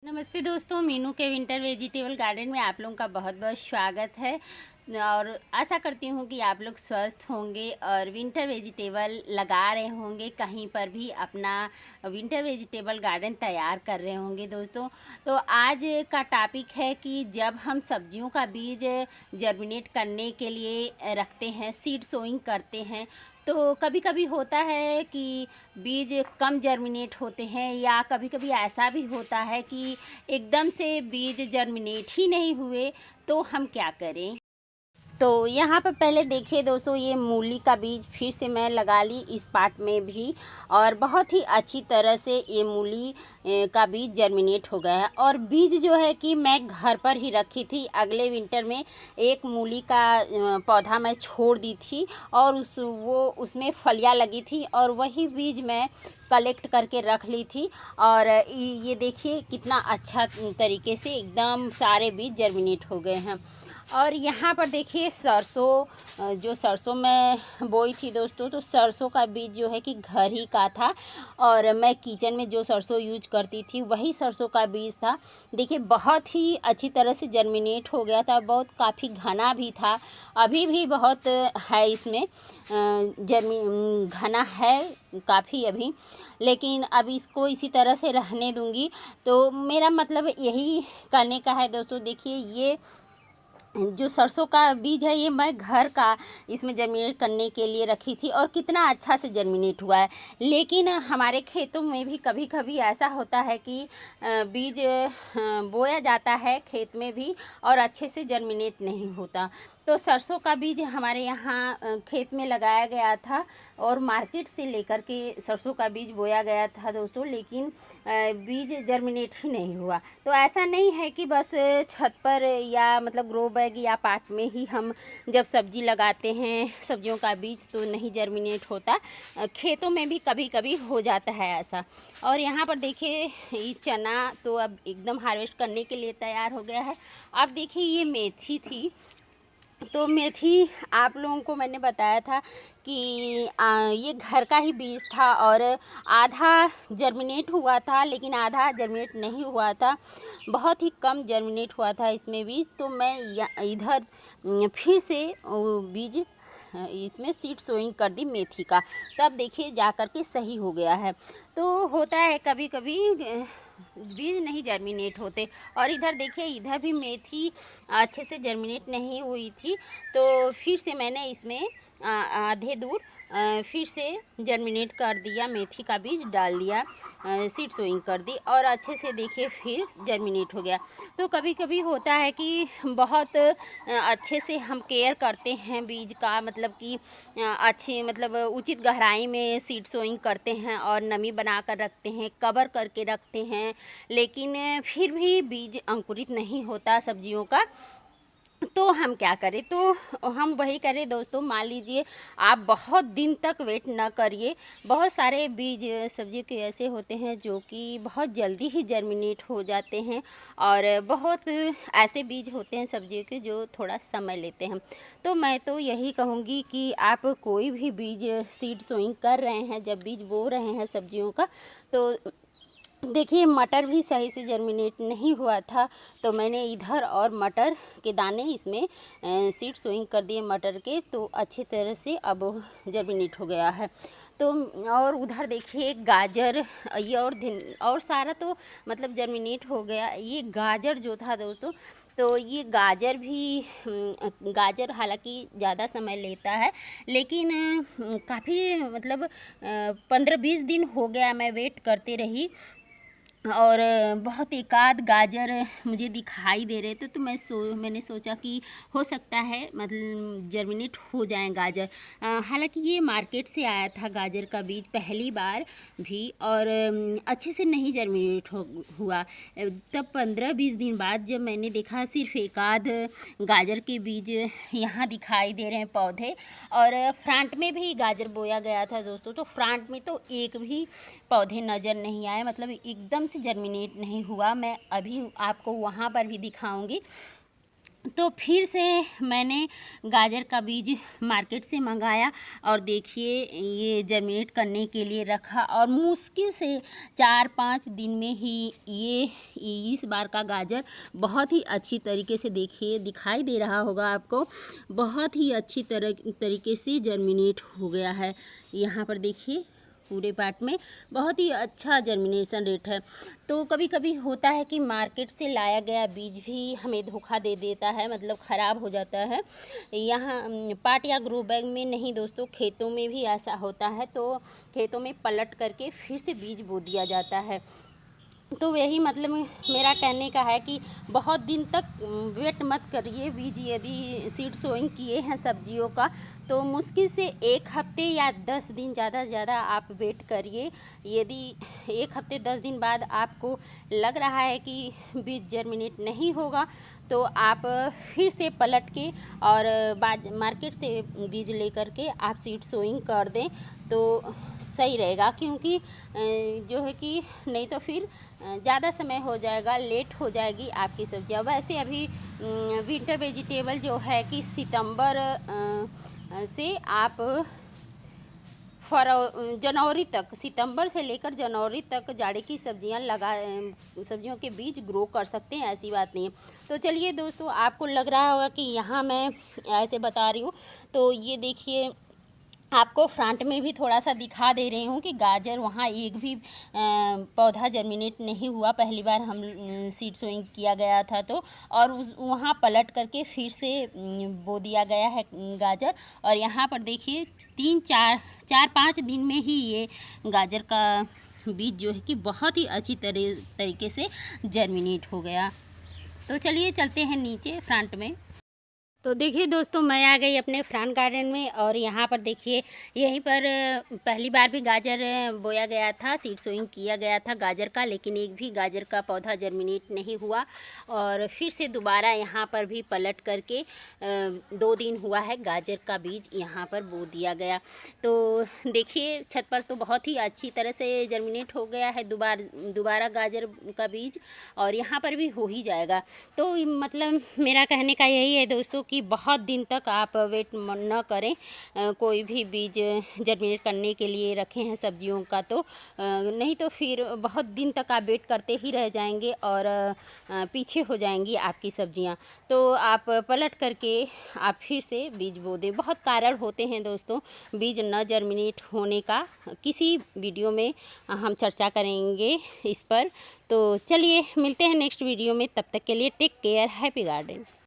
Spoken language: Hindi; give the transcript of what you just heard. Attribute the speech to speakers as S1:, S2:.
S1: नमस्ते दोस्तों, मीनू के विंटर वेजिटेबल गार्डन में आप लोगों का बहुत बहुत स्वागत है। और आशा करती हूँ कि आप लोग स्वस्थ होंगे और विंटर वेजिटेबल लगा रहे होंगे, कहीं पर भी अपना विंटर वेजिटेबल गार्डन तैयार कर रहे होंगे दोस्तों। तो आज का टॉपिक है कि जब हम सब्जियों का बीज जर्मिनेट करने के लिए रखते हैं, सीड सोइंग करते हैं, तो कभी कभी होता है कि बीज कम जर्मिनेट होते हैं, या कभी कभी ऐसा भी होता है कि एकदम से बीज जर्मिनेट ही नहीं हुए। तो हम क्या करें? तो यहाँ पर पहले देखिए दोस्तों, ये मूली का बीज फिर से मैं लगा ली इस पार्ट में भी, और बहुत ही अच्छी तरह से ये मूली का बीज जर्मिनेट हो गया है। और बीज जो है कि मैं घर पर ही रखी थी, अगले विंटर में एक मूली का पौधा मैं छोड़ दी थी और उसमें फलियाँ लगी थी, और वही बीज मैं कलेक्ट करके रख ली थी। और ये देखिए कितना अच्छा तरीके से एकदम सारे बीज जर्मिनेट हो गए हैं। और यहाँ पर देखिए सरसों, जो सरसों मैं बोई थी दोस्तों, तो सरसों का बीज जो है कि घर ही का था, और मैं किचन में जो सरसों यूज करती थी वही सरसों का बीज था। देखिए बहुत ही अच्छी तरह से जर्मिनेट हो गया था, बहुत काफ़ी घना भी था, अभी भी बहुत है इसमें घना है काफ़ी अभी, लेकिन अब इसको इसी तरह से रहने दूंगी। तो मेरा मतलब यही करने का है दोस्तों। देखिए ये जो सरसों का बीज है ये मैं घर का इसमें जर्मिनेट करने के लिए रखी थी, और कितना अच्छा से जर्मिनेट हुआ है। लेकिन हमारे खेतों में भी कभी कभी ऐसा होता है कि बीज बोया जाता है खेत में भी, और अच्छे से जर्मिनेट नहीं होता। तो सरसों का बीज हमारे यहाँ खेत में लगाया गया था, और मार्केट से लेकर के सरसों का बीज बोया गया था दोस्तों, लेकिन बीज जर्मिनेट ही नहीं हुआ। तो ऐसा नहीं है कि बस छत पर या मतलब ग्रो बैग या पाट में ही हम जब सब्जी लगाते हैं सब्जियों का बीज तो नहीं जर्मिनेट होता, खेतों में भी कभी कभी हो जाता है ऐसा। और यहाँ पर देखिए ये चना तो अब एकदम हार्वेस्ट करने के लिए तैयार हो गया है। अब देखिए ये मेथी थी, तो मेथी आप लोगों को मैंने बताया था कि ये घर का ही बीज था, और आधा जर्मिनेट हुआ था लेकिन आधा जर्मिनेट नहीं हुआ था, बहुत ही कम जर्मिनेट हुआ था इसमें बीज। तो मैं इधर फिर से बीज इसमें सीड सोइंग कर दी मेथी का, तब देखिए जा कर के सही हो गया है। तो होता है कभी कभी बीज नहीं जर्मिनेट होते। और इधर देखिए इधर भी मेथी अच्छे से जर्मिनेट नहीं हुई थी, तो फिर से मैंने इसमें आधे दूर फिर से जर्मिनेट कर दिया, मेथी का बीज डाल दिया, सीड सोइंग कर दी, और अच्छे से देखिए फिर जर्मिनेट हो गया। तो कभी कभी होता है कि बहुत अच्छे से हम केयर करते हैं बीज का, मतलब कि अच्छे मतलब उचित गहराई में सीड सोइंग करते हैं और नमी बना कर रखते हैं, कवर करके रखते हैं, लेकिन फिर भी बीज अंकुरित नहीं होता सब्जियों का। तो हम क्या करें? तो हम वही करें दोस्तों, मान लीजिए आप बहुत दिन तक वेट ना करिए। बहुत सारे बीज सब्जी के ऐसे होते हैं जो कि बहुत जल्दी ही जर्मिनेट हो जाते हैं, और बहुत ऐसे बीज होते हैं सब्जियों के जो थोड़ा समय लेते हैं। तो मैं तो यही कहूँगी कि आप कोई भी बीज सीड सोइंग कर रहे हैं, जब बीज बो रहे हैं सब्जियों का, तो देखिए मटर भी सही से जर्मिनेट नहीं हुआ था, तो मैंने इधर और मटर के दाने इसमें सीड सोइंग कर दिए मटर के, तो अच्छी तरह से अब जर्मिनेट हो गया है। तो और उधर देखिए गाजर, ये और सारा तो मतलब जर्मिनेट हो गया। ये गाजर जो था दोस्तों, तो ये गाजर भी गाजर हालांकि ज़्यादा समय लेता है, लेकिन काफ़ी मतलब 15-20 दिन हो गया मैं वेट करते रही, और बहुत एकाध गाजर मुझे दिखाई दे रहे थे, तो मैंने सोचा कि हो सकता है मतलब जर्मिनेट हो जाए गाजर। हालांकि ये मार्केट से आया था गाजर का बीज पहली बार भी, और अच्छे से नहीं जर्मिनेट हुआ। तब 15-20 दिन बाद जब मैंने देखा सिर्फ एकाध गाजर के बीज यहाँ दिखाई दे रहे हैं पौधे, और फ्रंट में भी गाजर बोया गया था दोस्तों, तो फ्रंट में तो एक भी पौधे नज़र नहीं आए, मतलब एकदम से जर्मिनेट नहीं हुआ। मैं अभी आपको वहाँ पर भी दिखाऊंगी। तो फिर से मैंने गाजर का बीज मार्केट से मंगाया और देखिए ये जर्मिनेट करने के लिए रखा, और मुश्किल से 4-5 दिन में ही ये इस बार का गाजर बहुत ही अच्छी तरीके से, देखिए दिखाई दे रहा होगा आपको, बहुत ही अच्छी तरीके से जर्मिनेट हो गया है। यहाँ पर देखिए पूरे पार्ट में बहुत ही अच्छा जर्मिनेशन रेट है। तो कभी कभी होता है कि मार्केट से लाया गया बीज भी हमें धोखा दे देता है, मतलब ख़राब हो जाता है। यहाँ पाट या ग्रो बैग में नहीं दोस्तों, खेतों में भी ऐसा होता है। तो खेतों में पलट करके फिर से बीज बो दिया जाता है। तो यही मतलब मेरा कहने का है कि बहुत दिन तक वेट मत करिए बीज। यदि सीड सोइंग किए हैं सब्जियों का तो मुश्किल से 1 हफ्ते या 10 दिन, ज़्यादा से ज़्यादा आप वेट करिए। यदि 1 हफ्ते 10 दिन बाद आपको लग रहा है कि बीज जर्मिनेट नहीं होगा तो आप फिर से पलट के और मार्केट से बीज लेकर के आप सीड सोइंग कर दें तो सही रहेगा। क्योंकि जो है कि नहीं तो फिर ज़्यादा समय हो जाएगा, लेट हो जाएगी आपकी सब्जियां। वैसे अभी विंटर वेजिटेबल जो है कि सितंबर से आप जनवरी तक, सितंबर से लेकर जनवरी तक जाड़े की सब्जियों के बीज ग्रो कर सकते हैं, ऐसी बात नहीं है। तो चलिए दोस्तों, आपको लग रहा होगा कि यहाँ मैं ऐसे बता रही हूँ, तो ये देखिए आपको फ्रंट में भी थोड़ा सा दिखा दे रही हूँ कि गाजर वहाँ एक भी पौधा जर्मिनेट नहीं हुआ। पहली बार हम सीड सोइंग किया गया था तो, और वहाँ पलट करके फिर से बो दिया गया है गाजर। और यहाँ पर देखिए 4-5 दिन में ही ये गाजर का बीज जो है कि बहुत ही अच्छी तरीके से जर्मिनेट हो गया। तो चलिए चलते हैं नीचे फ्रंट में। तो देखिए दोस्तों, मैं आ गई अपने फ्रंट गार्डन में, और यहाँ पर देखिए यहीं पर पहली बार भी गाजर बोया गया था, सीड सोइंग किया गया था गाजर का, लेकिन एक भी गाजर का पौधा जर्मिनेट नहीं हुआ। और फिर से दोबारा यहाँ पर भी पलट करके 2 दिन हुआ है, गाजर का बीज यहाँ पर बो दिया गया। तो देखिए छत पर तो बहुत ही अच्छी तरह से जर्मिनेट हो गया है दोबारा गाजर का बीज, और यहाँ पर भी हो ही जाएगा। तो मतलब मेरा कहने का यही है दोस्तों कि बहुत दिन तक आप वेट न करें। कोई भी बीज जर्मिनेट करने के लिए रखे हैं सब्जियों का तो नहीं तो फिर बहुत दिन तक आप वेट करते ही रह जाएंगे और पीछे हो जाएंगी आपकी सब्जियां। तो आप पलट करके आप फिर से बीज बो दें। बहुत कारण होते हैं दोस्तों बीज न जर्मिनेट होने का, किसी वीडियो में हम चर्चा करेंगे इस पर। तो चलिए मिलते हैं नेक्स्ट वीडियो में, तब तक के लिए टेक केयर, हैप्पी गार्डन।